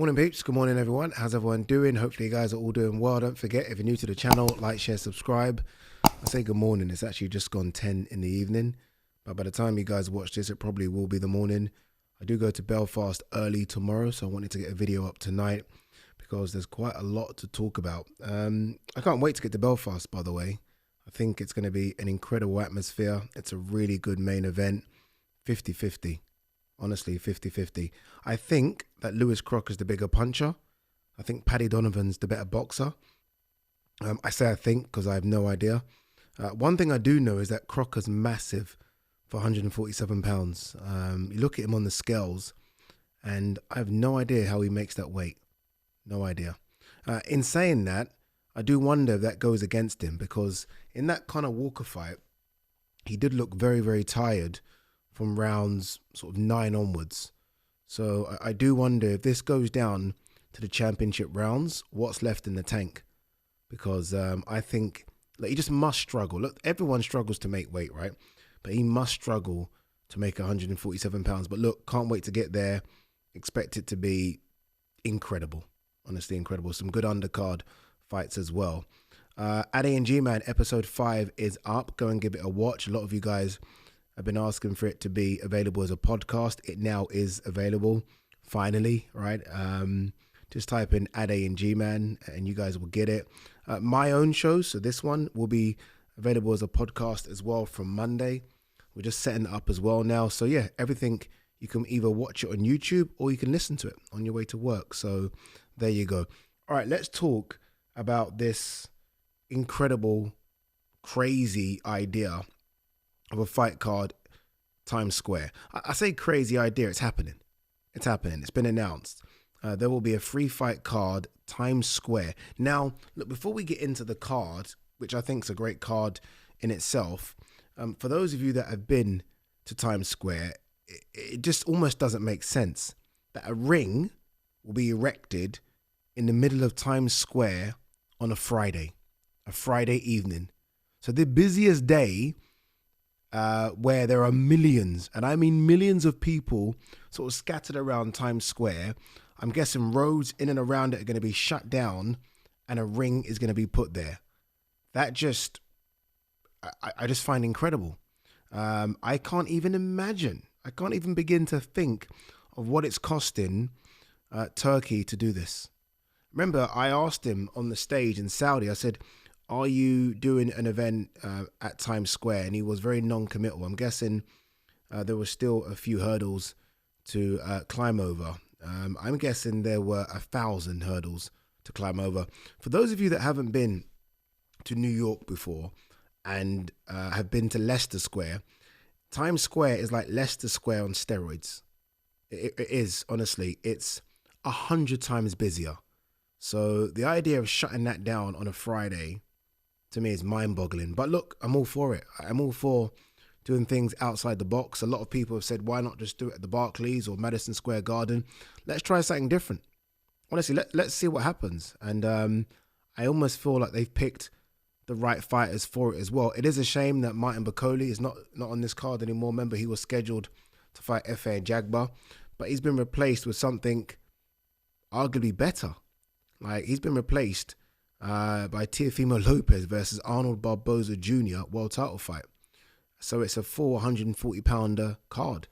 Morning peeps, good morning everyone. How's everyone doing? Hopefully you guys are all doing well. Don't forget, if you're new to the channel, like, share, subscribe. I say good morning, it's actually just gone 10 in the evening. But by the time you guys watch this, it probably will be the morning. I do go to Belfast early tomorrow, so I wanted to get a video up tonight because there's quite a lot to talk about. I can't wait to get to Belfast, by the way. I think it's going to be an incredible atmosphere. It's a really good main event. 50-50. Honestly, 50-50. I think that Lewis Crocker's the bigger puncher. I think Paddy Donovan's the better boxer. I say I think because I have no idea. One thing I do know is that Crocker's massive for 147 pounds. You look at him on the scales and I have no idea how he makes that weight. No idea. In saying that, I do wonder if that goes against him because in that Conor Walker fight, he did look very, very tired from rounds sort of 9 onwards. So I do wonder if this goes down to the championship rounds, what's left in the tank. Because I think like, he just must struggle. Look, everyone struggles to make weight, right? But he must struggle to make 147 pounds. But look, can't wait to get there. Expect it to be incredible. Honestly, incredible. Some good undercard fights as well. Ade and G-Man episode 5 is up. Go and give it a watch. A lot of you guys I've been asking for it to be available as a podcast. It now is available, finally, right? Just type in Ade and G-Man and you guys will get it. My own show, so this one will be available as a podcast as well from Monday. We're just setting it up as well now. So yeah, everything, you can either watch it on YouTube or you can listen to it on your way to work. So there you go. All right, let's talk about this incredible, crazy idea of a fight card, Times Square. I say crazy idea, it's happening. It's happening. It's been announced. There will be a free fight card, Times Square. Now, look, before we get into the card, which I think is a great card in itself, for those of you that have been to Times Square, it just almost doesn't make sense that a ring will be erected in the middle of Times Square on a Friday evening. So the busiest day where there are millions, and I mean millions of people sort of scattered around Times Square. I'm guessing roads in and around it are going to be shut down and a ring is going to be put there. That just, I just find incredible. I can't even imagine. I can't even begin to think of what it's costing Turkey to do this. Remember, I asked him on the stage in Saudi, I said, are you doing an event at Times Square? And he was very non-committal. I'm guessing there were still a few hurdles to climb over. I'm guessing there were 1,000 hurdles to climb over. For those of you that haven't been to New York before and have been to Leicester Square, Times Square is like Leicester Square on steroids. It is, honestly. It's 100 times busier. So the idea of shutting that down on a Friday, to me, is mind-boggling. But look, I'm all for it. I'm all for doing things outside the box. A lot of people have said, why not just do it at the Barclays or Madison Square Garden? Let's try something different. Honestly, let's see what happens. And I almost feel like they've picked the right fighters for it as well. It is a shame that Martin Bakole is not on this card anymore. Remember, he was scheduled to fight Efe Jagba, but he's been replaced with something arguably better. Like, he's been replaced by Teofimo Lopez versus Arnold Barboza Jr. world title fight. So it's a 140-pounder card.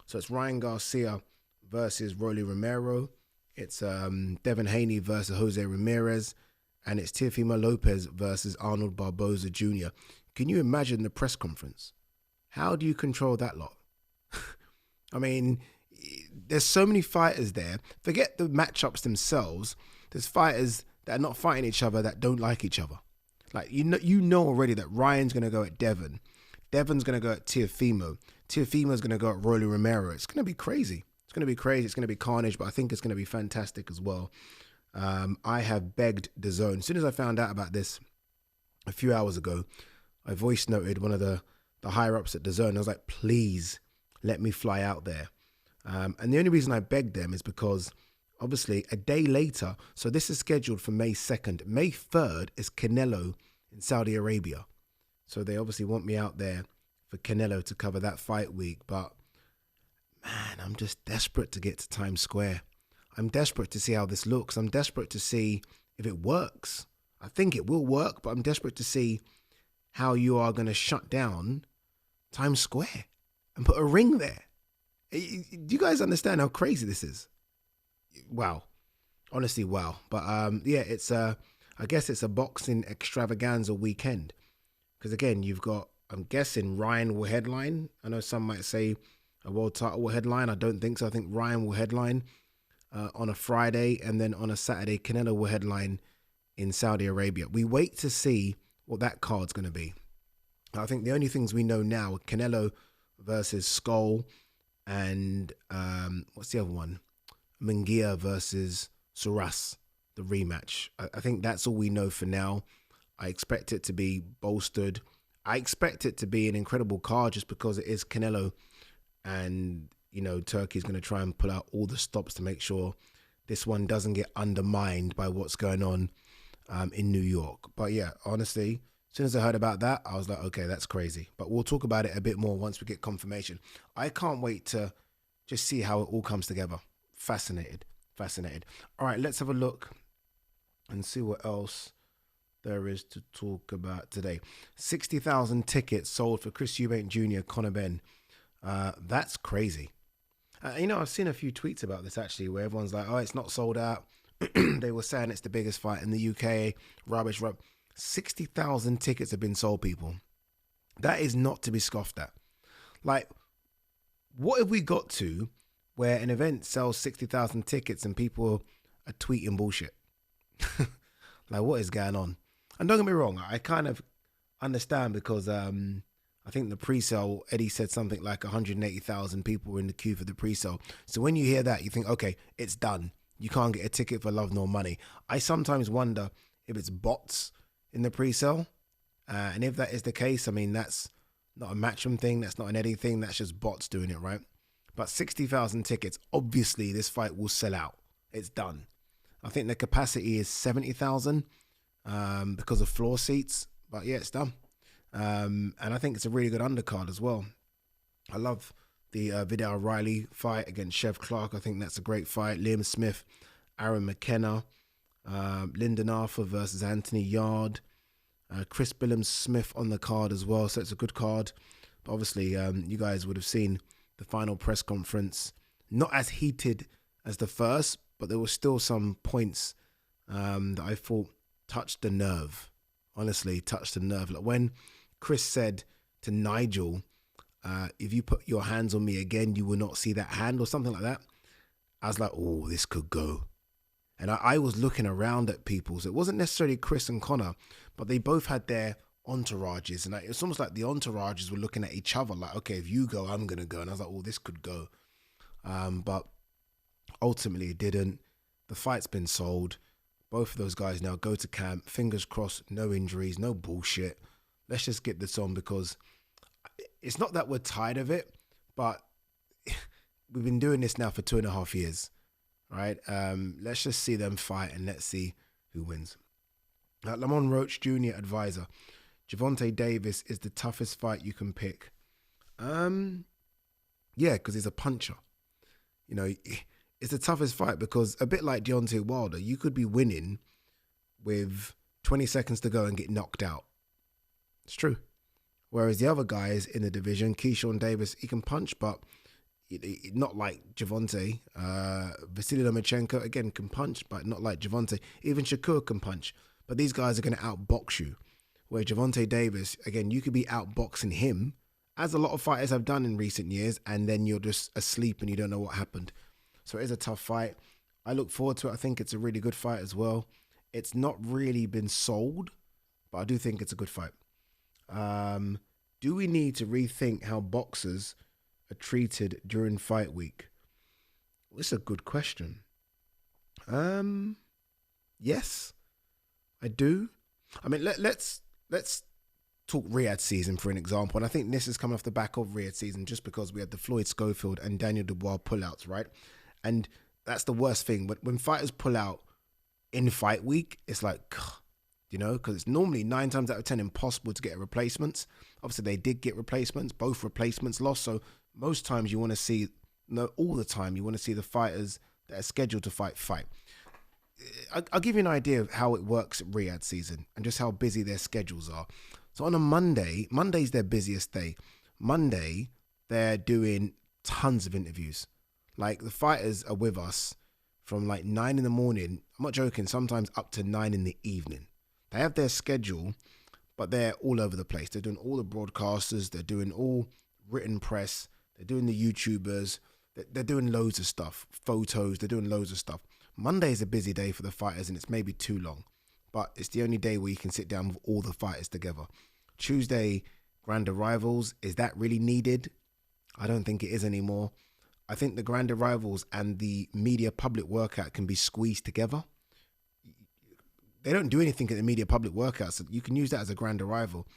So it's Ryan Garcia versus Rolly Romero. It's Devin Haney versus Jose Ramirez. And it's Teofimo Lopez versus Arnold Barboza Jr. Can you imagine the press conference? How do you control that lot? I mean, there's so many fighters there. Forget the matchups themselves. There's fighters that are not fighting each other that don't like each other. Like, you know already that Ryan's going to go at Devin. Devin's going to go at Teofimo. Teofimo's going to go at Rolly Romero. It's going to be crazy. It's going to be crazy. It's going to be carnage, but I think it's going to be fantastic as well. I have begged DAZN. As soon as I found out about this a few hours ago, I voice noted one of the higher-ups at DAZN. I was like, please let me fly out there. And the only reason I begged them is because obviously a day later, so this is scheduled for May 2nd. May 3rd is Canelo in Saudi Arabia. So they obviously want me out there for Canelo to cover that fight week. But man, I'm just desperate to get to Times Square. I'm desperate to see how this looks. I'm desperate to see if it works. I think it will work, but I'm desperate to see how you are going to shut down Times Square and put a ring there. Do you guys understand how crazy this is? Wow. Honestly, wow. But yeah, I guess it's a boxing extravaganza weekend. Because again, you've got, I'm guessing Ryan will headline. I know some might say a world title will headline. I don't think so. I think Ryan will headline on a Friday, and then on a Saturday, Canelo will headline in Saudi Arabia. We wait to see what that card's going to be. I think the only things we know now are Canelo versus SQAURE, and what's the other one? Munguia versus Suras, the rematch. I think that's all we know for now. I expect it to be bolstered. I expect it to be an incredible card just because it is Canelo, and you know, Turkey's going to try and pull out all the stops to make sure this one doesn't get undermined by what's going on in New York. But yeah, honestly, as soon as I heard about that, I was like, okay, that's crazy. But we'll talk about it a bit more once we get confirmation. I can't wait to just see how it all comes together. Fascinated. All right, let's have a look and see what else there is to talk about today. 60,000 tickets sold for Chris Eubank Jr., Conor Benn. That's crazy. You know, I've seen a few tweets about this actually, where everyone's like, oh, it's not sold out. They were saying it's the biggest fight in the UK. Rubbish. 60,000 tickets have been sold, people. That is not to be scoffed at. Like, what have we got to where an event sells 60,000 tickets and people are tweeting bullshit? Like, what is going on? And don't get me wrong, I kind of understand because I think the pre-sale, Eddie said something like 180,000 people were in the queue for the pre-sale. So when you hear that, you think, okay, it's done. You can't get a ticket for love nor money. I sometimes wonder if it's bots in the pre-sale. And if that is the case, I mean, that's not a Matchroom thing. That's not an Eddie thing. That's just bots doing it, right? But 60,000 tickets, obviously this fight will sell out. It's done. I think the capacity is 70,000 because of floor seats. But yeah, it's done. And I think it's a really good undercard as well. I love the Vidal Riley fight against Chev Clark. I think that's a great fight. Liam Smith, Aaron McKenna, Lyndon Arthur versus Anthony Yard, Chris Billams Smith on the card as well. So it's a good card. But obviously, you guys would have seen the final press conference. Not as heated as the first, but there were still some points that I thought touched the nerve. Honestly, touched the nerve. Like when Chris said to Nigel, if you put your hands on me again, you will not see that hand, or something like that. I was like, oh, this could go. And I was looking around at people. So it wasn't necessarily Chris and Conor, but they both had their entourages. And it's almost like the entourages were looking at each other like, okay, if you go, I'm going to go. And I was like, oh, this could go. But ultimately it didn't. The fight's been sold. Both of those guys now go to camp. Fingers crossed, no injuries, no bullshit. Let's just get this on, because it's not that we're tired of it, but we've been doing this now for 2.5 years, right? Let's just see them fight and let's see who wins. Lamont Roach Jr. advisor. Gervonta Davis is the toughest fight you can pick. Yeah, because he's a puncher. You know, it's the toughest fight because a bit like Deontay Wilder, you could be winning with 20 seconds to go and get knocked out. It's true. Whereas the other guys in the division, Keyshawn Davis, he can punch, but not like Gervonta. Vasily Lomachenko, again, can punch, but not like Gervonta. Even Shakur can punch. But these guys are going to outbox you. Where Gervonta Davis, again, you could be outboxing him, as a lot of fighters have done in recent years, and then you're just asleep and you don't know what happened. So it is a tough fight. I look forward to it. I think it's a really good fight as well. It's not really been sold, but I do think it's a good fight. Do we need to rethink how boxers are treated during fight week? This is a good question. Yes, I do. I mean, let's talk Riyadh season for an example. And I think this is coming off the back of Riyadh season just because we had the Floyd Schofield and Daniel Dubois pullouts, right? And that's the worst thing. But when fighters pull out in fight week, it's like, you know, because it's normally 9 times out of 10 impossible to get replacements. Obviously, they did get replacements. Both replacements lost. So most times you want to see, no, all the time, you want to see the fighters that are scheduled to fight. I'll give you an idea of how it works at Riyadh season and just how busy their schedules are. So on a Monday's their busiest day. Monday, they're doing tons of interviews. Like, the fighters are with us from like 9 in the morning. I'm not joking, sometimes up to 9 in the evening. They have their schedule, but they're all over the place. They're doing all the broadcasters. They're doing all written press. They're doing the YouTubers. They're doing loads of stuff. Photos. They're doing loads of stuff. Monday is a busy day for the fighters, and it's maybe too long. But it's the only day where you can sit down with all the fighters together. Tuesday, grand arrivals. Is that really needed? I don't think it is anymore. I think the grand arrivals and the media public workout can be squeezed together. They don't do anything at the media public workout, so you can use that as a grand arrival.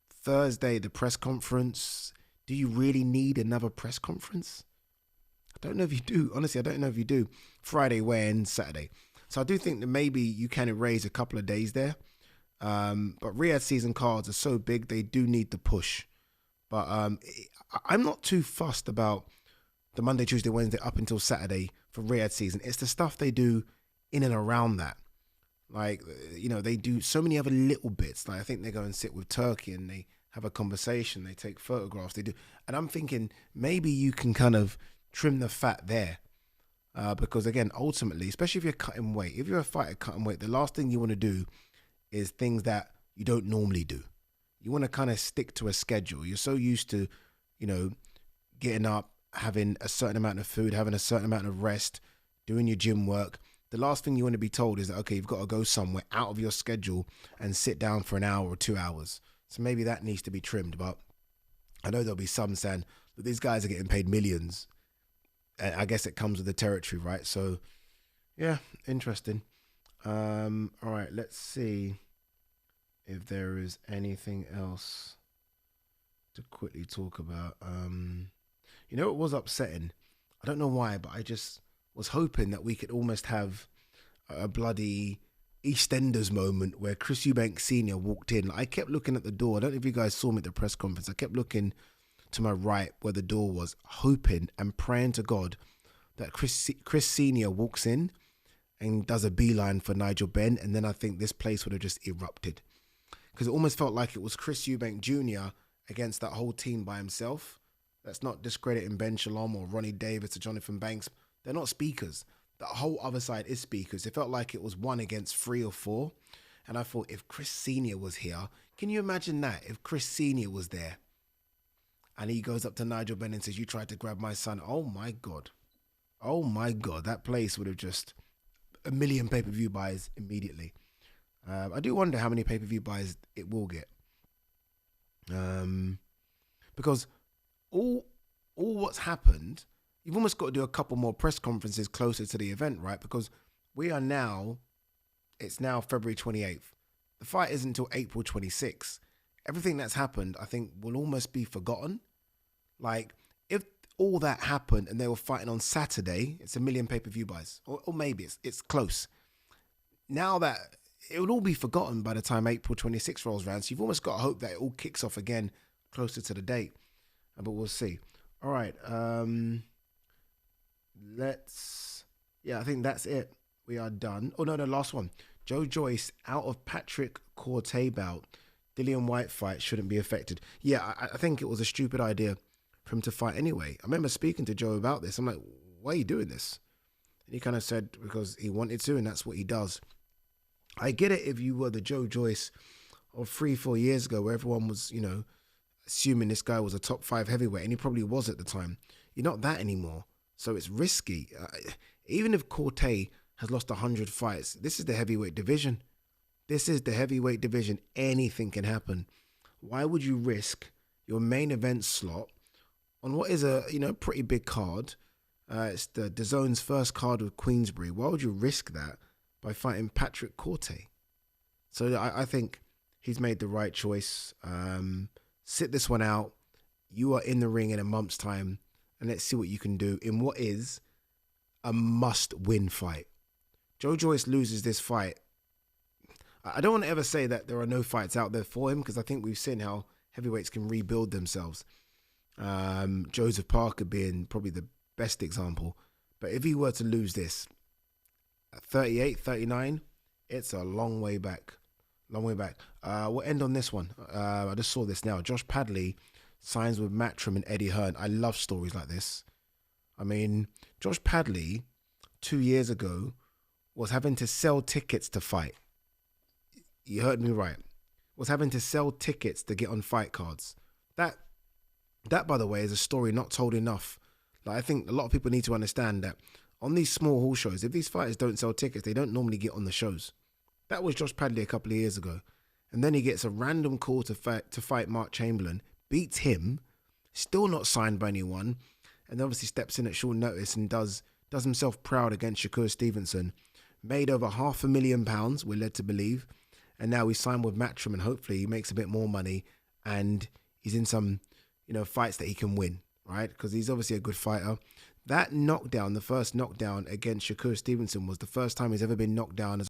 Thursday, the press conference. Do you really need another press conference? I don't know if you do. Honestly, I don't know if you do. Friday weigh-in, Saturday. So I do think that maybe you can erase a couple of days there. But Riyadh season cards are so big, they do need the push. But I'm not too fussed about the Monday, Tuesday, Wednesday up until Saturday for Riyadh season. It's the stuff they do in and around that. Like, you know, they do so many other little bits. Like, I think they go and sit with Turkey and they have a conversation. They take photographs. They do. And I'm thinking maybe you can kind of trim the fat there. Because, again, ultimately, especially if you're cutting weight, if you're a fighter cutting weight, the last thing you want to do is things that you don't normally do. You want to kind of stick to a schedule. You're so used to, you know, getting up, having a certain amount of food, having a certain amount of rest, doing your gym work. The last thing you want to be told is that, okay, you've got to go somewhere out of your schedule and sit down for an hour or 2 hours. So maybe that needs to be trimmed. But I know there'll be some saying that these guys are getting paid millions. And I guess it comes with the territory, right? So, yeah, interesting. All right, let's see if there is anything else to quickly talk about. You know, it was upsetting. I don't know why, but I just was hoping that we could almost have a bloody EastEnders moment where Chris Eubank Sr. walked in. Like, I kept looking at the door. I don't know if you guys saw me at the press conference. I kept looking to my right where the door was, hoping and praying to God that Chris Sr. walks in and does a beeline for Nigel Benn, and then I think this place would have just erupted. Because it almost felt like it was Chris Eubank Jr. against that whole team by himself. That's not discrediting Ben Shalom or Ronnie Davis or Jonathan Banks. They're not speakers. The whole other side is speakers. It felt like it was 1 against 3 or 4. And I thought, if Chris Sr. was here, can you imagine that? If Chris Sr. was there and he goes up to Nigel Benn and says, "You tried to grab my son." Oh my God. Oh my God. That place would have just 1 million pay-per-view buys immediately. I do wonder how many pay-per-view buys it will get. Because all what's happened, you've almost got to do a couple more press conferences closer to the event, right? Because it's now February 28th. The fight isn't until April 26th. Everything that's happened, I think, will almost be forgotten. Like, if all that happened and they were fighting on Saturday, it's 1 million pay-per-view buys. Or maybe it's close. Now that it will all be forgotten by the time April 26th rolls around. So you've almost got to hope that it all kicks off again closer to the date. But we'll see. All right. I think that's it. We are done. Oh, no, last one. Joyce out of Patrick Corte bout. Dillian White fight shouldn't be affected. Yeah, I think it was a stupid idea for him to fight anyway. I remember speaking to Joe about this. I'm like, why are you doing this? And he kind of said because he wanted to, and that's what he does. I get it if you were the Joe Joyce of 3-4 years ago where everyone was, you know, assuming this guy was a top 5 heavyweight, and he probably was at the time. You're not that anymore. So it's risky. Even if Corte has lost 100 fights, this is the heavyweight division. This is the heavyweight division. Anything can happen. Why would you risk your main event slot on what is a, you know, pretty big card? It's the DAZN's first card with Queensberry. Why would you risk that by fighting Patrick Corte? So I think he's made the right choice. Sit this one out. You are in the ring in a month's time, and let's see what you can do in what is a must-win fight. Joe Joyce loses this fight. I don't want to ever say that there are no fights out there for him, because I think we've seen how heavyweights can rebuild themselves. Joseph Parker being probably the best example. But if he were to lose this at 38, 39, it's a long way back. Long way back. We'll end on this one. I just saw this now. Josh Padley signs with Matchroom and Eddie Hearn. I love stories like this. I mean, Josh Padley, 2 years ago, was having to sell tickets to fight. You heard me right. Was having to sell tickets to get on fight cards. That, by the way, is a story not told enough. Like, I think a lot of people need to understand that on these small hall shows, if these fighters don't sell tickets, they don't normally get on the shows. That was Josh Padley a couple of years ago. And then he gets a random call to fight Mark Chamberlain, beats him, still not signed by anyone, and obviously steps in at short notice and does himself proud against Shakur Stevenson. Made over £500,000, we're led to believe. And now he's signed with Matchroom, and hopefully he makes a bit more money and he's in some, fights that he can win, right? Because he's obviously a good fighter. That knockdown, the first knockdown against Shakur Stevenson, was the first time he's ever been knocked down as